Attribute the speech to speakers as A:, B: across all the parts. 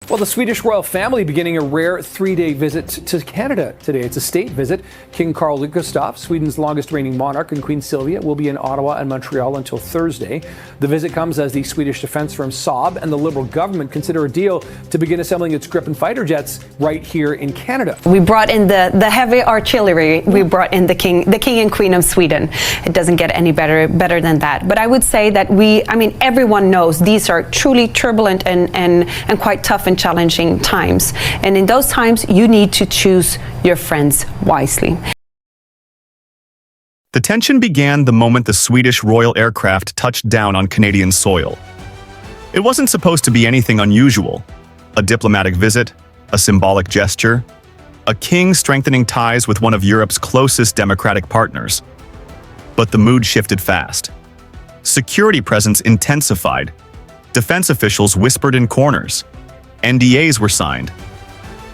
A: Well, the Swedish royal family beginning a rare 3-day visit to Canada today. It's a state visit. King Carl Gustaf, Sweden's longest reigning monarch, and Queen Silvia will be in Ottawa and Montreal until Thursday. The visit comes as the Swedish defense firm Saab and the Liberal government consider a deal to begin assembling its Gripen fighter jets right here in Canada.
B: We brought in the heavy artillery. We brought in the king and queen of Sweden. It doesn't get any better than that. But I would say that everyone knows these are truly turbulent and quite tough and challenging times. And in those times, you need to choose your friends wisely.
C: The tension began the moment the Swedish royal aircraft touched down on Canadian soil. It wasn't supposed to be anything unusual. A diplomatic visit, a symbolic gesture, a king strengthening ties with one of Europe's closest democratic partners. But the mood shifted fast. Security presence intensified. Defense officials whispered in corners. NDAs were signed.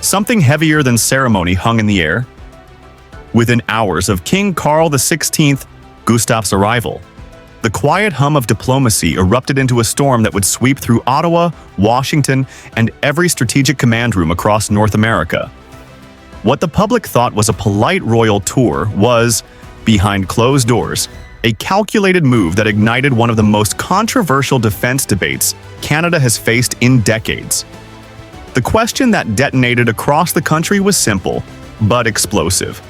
C: Something heavier than ceremony hung in the air. Within hours of King Carl XVI Gustaf's arrival, the quiet hum of diplomacy erupted into a storm that would sweep through Ottawa, Washington, and every strategic command room across North America. What the public thought was a polite royal tour was, behind closed doors, a calculated move that ignited one of the most controversial defense debates Canada has faced in decades. The question that detonated across the country was simple, but explosive.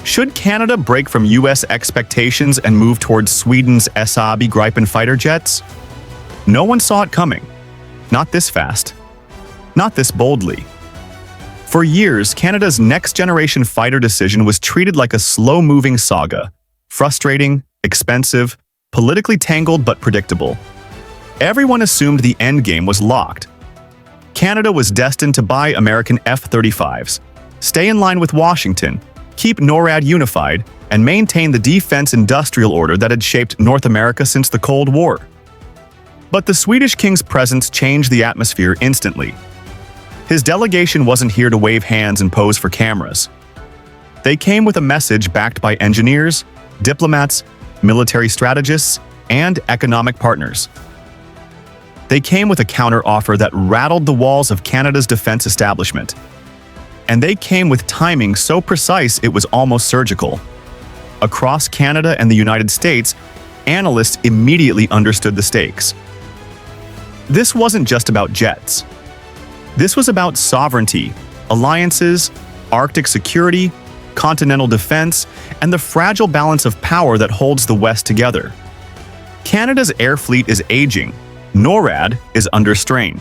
C: Should Canada break from U.S. expectations and move towards Sweden's Saab Gripen fighter jets? No one saw it coming. Not this fast. Not this boldly. For years, Canada's next-generation fighter decision was treated like a slow-moving saga. Frustrating, expensive, politically tangled but predictable. Everyone assumed the endgame was locked. Canada was destined to buy American F-35s, stay in line with Washington, keep NORAD unified, and maintain the defense industrial order that had shaped North America since the Cold War. But the Swedish king's presence changed the atmosphere instantly. His delegation wasn't here to wave hands and pose for cameras. They came with a message backed by engineers, diplomats, military strategists, and economic partners. They came with a counter-offer that rattled the walls of Canada's defense establishment. And they came with timing so precise it was almost surgical. Across Canada and the United States, analysts immediately understood the stakes. This wasn't just about jets. This was about sovereignty, alliances, Arctic security, continental defense, and the fragile balance of power that holds the West together. Canada's air fleet is aging. NORAD is under strain.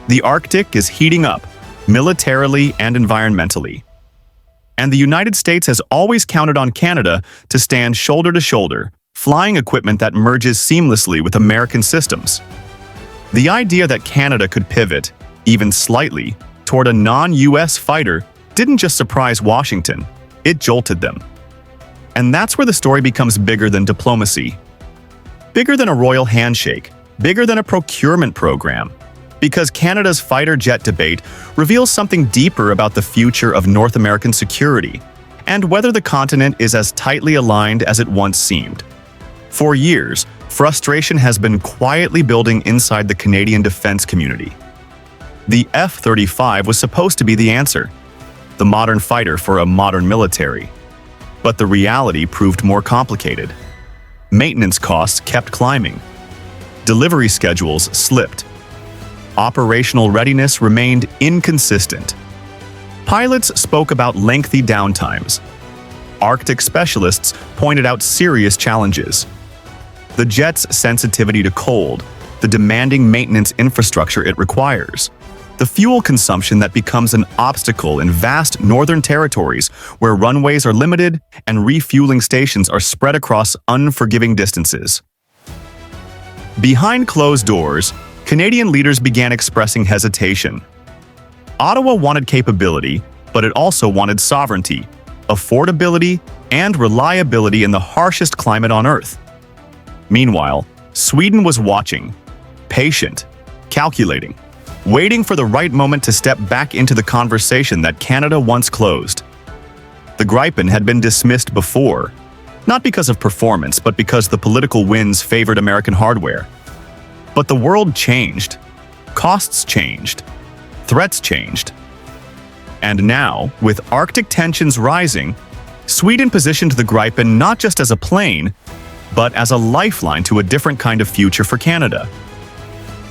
C: The Arctic is heating up, militarily and environmentally. And the United States has always counted on Canada to stand shoulder to shoulder, flying equipment that merges seamlessly with American systems. The idea that Canada could pivot, even slightly, toward a non-US fighter didn't just surprise Washington, it jolted them. And that's where the story becomes bigger than diplomacy. Bigger than a royal handshake, bigger than a procurement program. Because Canada's fighter jet debate reveals something deeper about the future of North American security, and whether the continent is as tightly aligned as it once seemed. For years, frustration has been quietly building inside the Canadian defense community. The F-35 was supposed to be the answer, the modern fighter for a modern military. But the reality proved more complicated. Maintenance costs kept climbing. Delivery schedules slipped. Operational readiness remained inconsistent. Pilots spoke about lengthy downtimes. Arctic specialists pointed out serious challenges. The jet's sensitivity to cold, the demanding maintenance infrastructure it requires, the fuel consumption that becomes an obstacle in vast northern territories where runways are limited and refueling stations are spread across unforgiving distances. Behind closed doors, Canadian leaders began expressing hesitation. Ottawa wanted capability, but it also wanted sovereignty, affordability, and reliability in the harshest climate on Earth. Meanwhile, Sweden was watching, patient, calculating, waiting for the right moment to step back into the conversation that Canada once closed. The Gripen had been dismissed before, not because of performance, but because the political winds favored American hardware. But the world changed. Costs changed. threats changed. And now, with Arctic tensions rising, Sweden positioned the Gripen not just as a plane, but as a lifeline to a different kind of future for Canada.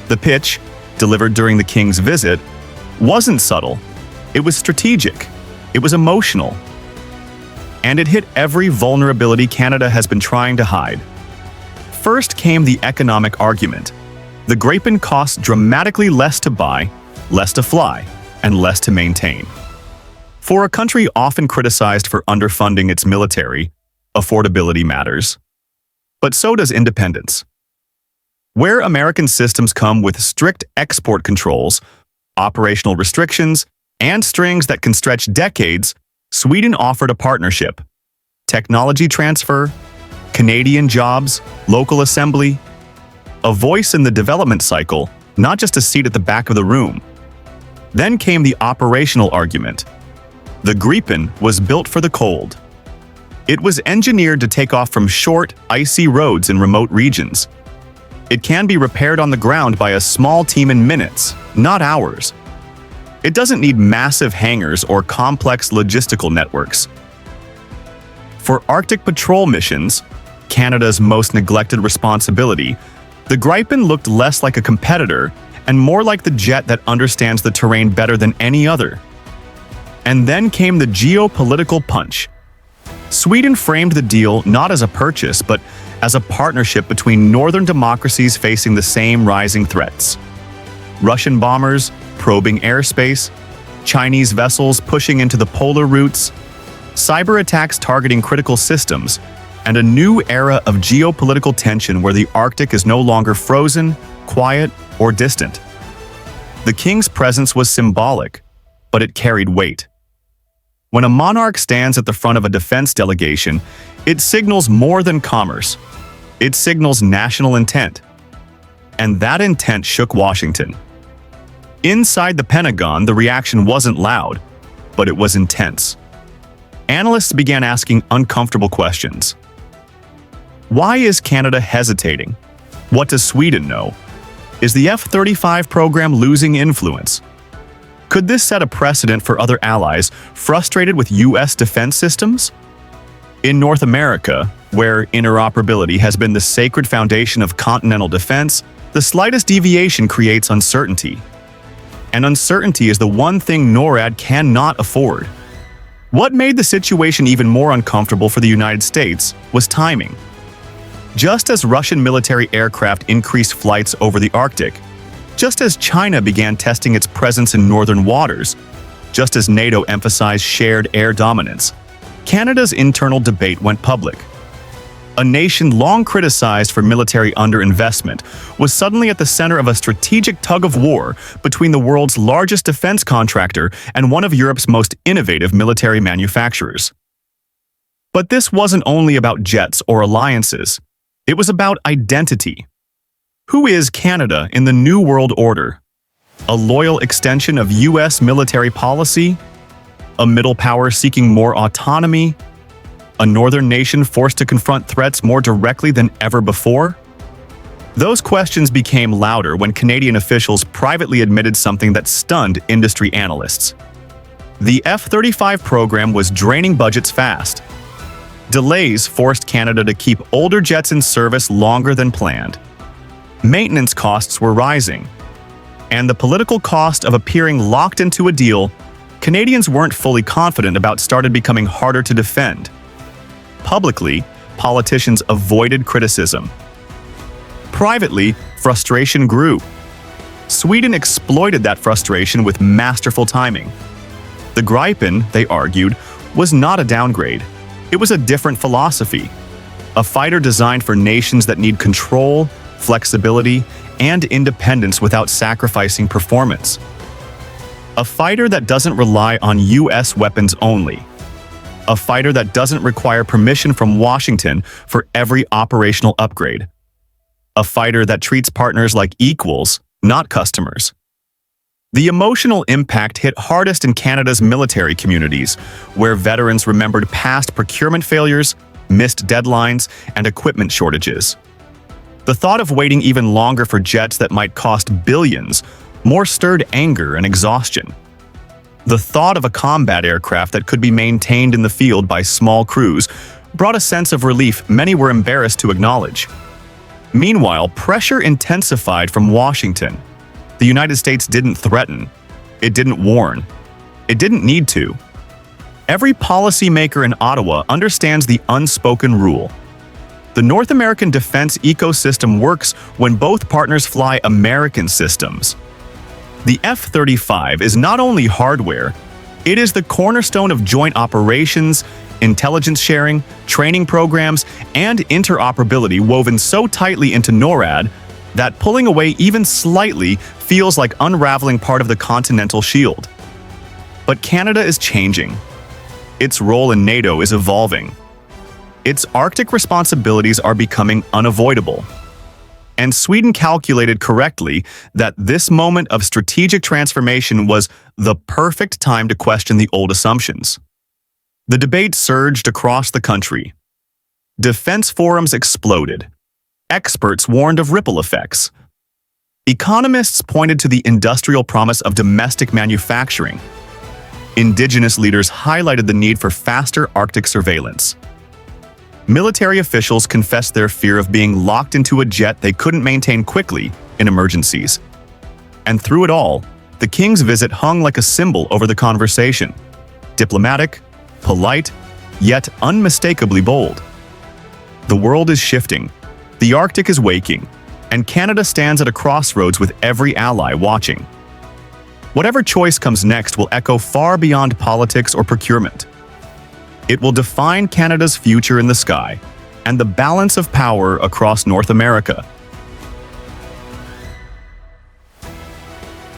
C: The pitch, delivered during the King's visit, wasn't subtle. It was strategic. It was emotional. And it hit every vulnerability Canada has been trying to hide. First came the economic argument. The Gripen costs dramatically less to buy, less to fly, and less to maintain. For a country often criticized for underfunding its military, affordability matters. But so does independence. Where American systems come with strict export controls, operational restrictions, and strings that can stretch decades, Sweden offered a partnership. Technology transfer, Canadian jobs, local assembly, a voice in the development cycle, not just a seat at the back of the room. Then came the operational argument. The Gripen was built for the cold. It was engineered to take off from short, icy roads in remote regions. It can be repaired on the ground by a small team in minutes, not hours. It doesn't need massive hangars or complex logistical networks. For Arctic patrol missions, Canada's most neglected responsibility, the Gripen looked less like a competitor and more like the jet that understands the terrain better than any other. And then came the geopolitical punch. Sweden framed the deal not as a purchase, but as a partnership between northern democracies facing the same rising threats. Russian bombers probing airspace, Chinese vessels pushing into the polar routes, cyber attacks targeting critical systems, and a new era of geopolitical tension where the Arctic is no longer frozen, quiet, or distant. The King's presence was symbolic, but it carried weight. When a monarch stands at the front of a defense delegation, it signals more than commerce. It signals national intent. And that intent shook Washington. Inside the Pentagon, the reaction wasn't loud, but it was intense. Analysts began asking uncomfortable questions. Why is Canada hesitating? What does Sweden know? Is the F-35 program losing influence? Could this set a precedent for other allies frustrated with U.S. defense systems? In North America, where interoperability has been the sacred foundation of continental defense, the slightest deviation creates uncertainty. And uncertainty is the one thing NORAD cannot afford. What made the situation even more uncomfortable for the United States was timing. Just as Russian military aircraft increased flights over the Arctic, just as China began testing its presence in northern waters, just as NATO emphasized shared air dominance, Canada's internal debate went public. A nation long criticized for military underinvestment was suddenly at the center of a strategic tug-of-war between the world's largest defense contractor and one of Europe's most innovative military manufacturers. But this wasn't only about jets or alliances. It was about identity. Who is Canada in the New World Order? A loyal extension of U.S. military policy? A middle power seeking more autonomy? A northern nation forced to confront threats more directly than ever before? Those questions became louder when Canadian officials privately admitted something that stunned industry analysts. The F-35 program was draining budgets fast. Delays forced Canada to keep older jets in service longer than planned. Maintenance costs were rising. And the political cost of appearing locked into a deal Canadians weren't fully confident about started becoming harder to defend. Publicly, politicians avoided criticism. Privately, frustration grew. Sweden exploited that frustration with masterful timing. The Gripen, they argued, was not a downgrade. It was a different philosophy. A fighter designed for nations that need control, flexibility, and independence without sacrificing performance. A fighter that doesn't rely on U.S. weapons only. A fighter that doesn't require permission from Washington for every operational upgrade. A fighter that treats partners like equals, not customers. The emotional impact hit hardest in Canada's military communities, where veterans remembered past procurement failures, missed deadlines, and equipment shortages. The thought of waiting even longer for jets that might cost billions more stirred anger and exhaustion. The thought of a combat aircraft that could be maintained in the field by small crews brought a sense of relief many were embarrassed to acknowledge. Meanwhile, pressure intensified from Washington. The United States didn't threaten. It didn't warn. It didn't need to. Every policymaker in Ottawa understands the unspoken rule. The North American defense ecosystem works when both partners fly American systems. The F-35 is not only hardware, it is the cornerstone of joint operations, intelligence sharing, training programs, and interoperability woven so tightly into NORAD that pulling away even slightly feels like unraveling part of the continental shield. But Canada is changing. Its role in NATO is evolving. Its Arctic responsibilities are becoming unavoidable. And Sweden calculated correctly that this moment of strategic transformation was the perfect time to question the old assumptions. The debate surged across the country. Defense forums exploded. Experts warned of ripple effects. Economists pointed to the industrial promise of domestic manufacturing. Indigenous leaders highlighted the need for faster Arctic surveillance. Military officials confessed their fear of being locked into a jet they couldn't maintain quickly in emergencies. And through it all, the King's visit hung like a symbol over the conversation. Diplomatic, polite, yet unmistakably bold. The world is shifting, the Arctic is waking, and Canada stands at a crossroads with every ally watching. Whatever choice comes next will echo far beyond politics or procurement. It will define Canada's future in the sky and the balance of power across North America.